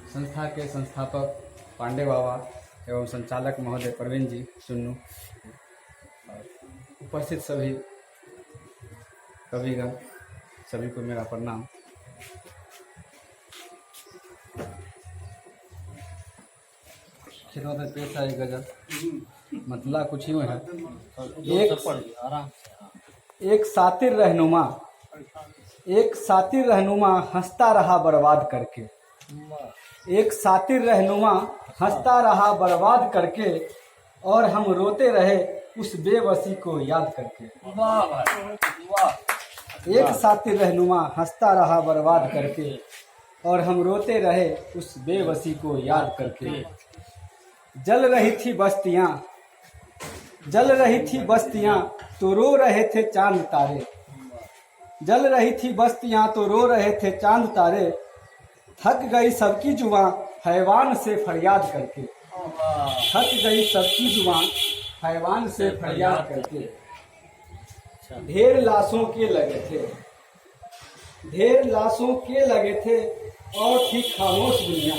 संस्था के संस्थापक पांडे बाबा एवं संचालक महोदय प्रवीण जी चुन्नू और उपस्थित सभी कविगण सभी को मेरा प्रणाम। खिलौना पेश है गजल मतलब कुछ यूँ है। एक सातिर रहनुमा हंसता रहा बर्बाद करके। एक सातिर रहनुमा हंसता रहा बर्बाद करके और हम रोते रहे उस बेबसी को याद करके। एक सातिर रहनुमा हंसता रहा बर्बाद करके और हम रोते रहे उस बेबसी को याद करके। जल रही थी बस्तियां तो रो रहे थे चांद तारे। जल रही थी बस्तियां तो रो रहे थे चांद तारे। थक गई सबकी जुबां हैवान से फरियाद करके। थक गई सबकी जुबां हैवान से फरियाद करके। ढेर लाशों के लगे थे और थी खामोश दुनिया।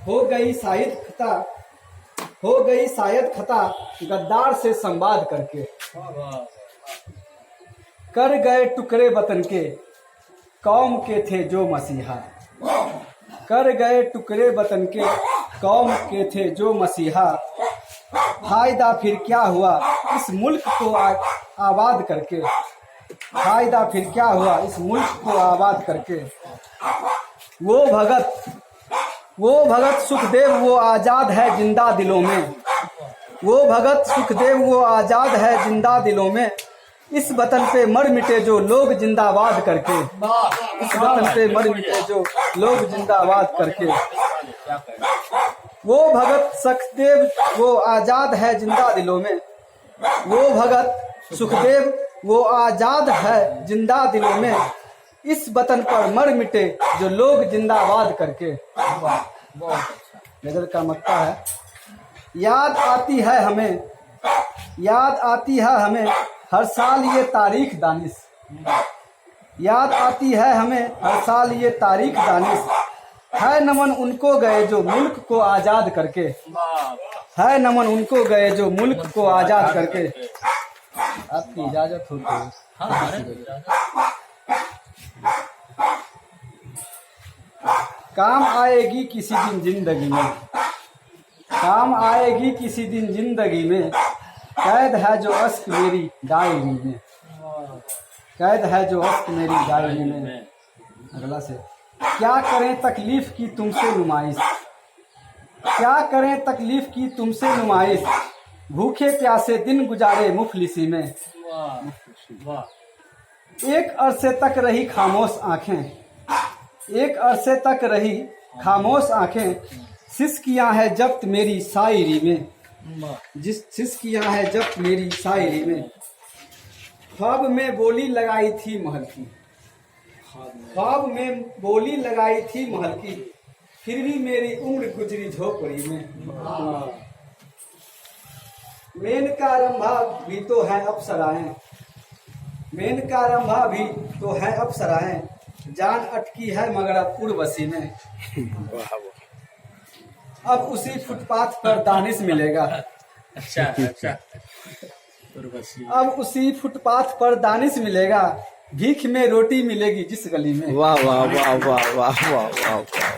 हो गई शायद खता गद्दार से संवाद करके। कर गए टुकड़े वतन के कौम के थे जो मसीहा। कर गए टुकड़े वतन के कौम के थे जो मसीहा। फायदा फिर क्या हुआ इस मुल्क को आबाद करके। फायदा फिर क्या हुआ इस मुल्क को आबाद करके। वो भगत सुखदेव वो आजाद है जिंदा दिलों में। वो भगत सुखदेव वो आजाद है जिंदा दिलों में। इस वतन पे मर मिटे जो लोग जिंदाबाद करके। इस वतन पे मर मिटे जो लोग जिंदाबाद करके। वो भगत सुखदेव वो आजाद है जिंदा दिलों में। वो भगत सुखदेव वो आजाद है जिंदा दिलों में। इस वतन पर मर मिटे जो लोग जिंदाबाद करके। गजल का मक्ता है। याद आती है हमें हर साल ये तारीख दानिश। याद आती है हमें हर साल ये तारीख दानिश। है नमन उनको गए जो मुल्क को आजाद करके। है नमन उनको गए जो मुल्क को आजाद करके। आपकी इजाजत हो तो काम आएगी किसी दिन जिंदगी में। काम आएगी किसी दिन जिंदगी में। कैद है जो अश्क मेरी डायरी में। कैद है जो अश्क मेरी डायरी में। अगला से क्या करें तकलीफ की तुमसे नुमाइश। क्या करें तकलीफ की तुमसे नुमाइश। भूखे प्यासे दिन गुजारे मुफलिसी में। एक अरसे तक रही खामोश आंखें। एक अरसे तक रही खामोश आंखें। सिसकियां है जब्त मेरी शायरी में। सिसकियां है जब्त मेरी शायरी में। ख्वाब में बोली लगाई थी महल की। ख्वाब में बोली लगाई थी महल की। फिर भी मेरी उम्र गुजरी झोपड़ी में। मेनका रंभा भी तो है अप्सराएं। मेनका रंभा भी तो है अप्सराएं। जान अटकी है मगर अब उर्वशी में। अब उसी फुटपाथ पर दानिश मिलेगा। अच्छा। अब उसी फुटपाथ पर दानिश मिलेगा। भीख में रोटी मिलेगी जिस गली में। वाह वाह वाह वाह वाह वाह वाह।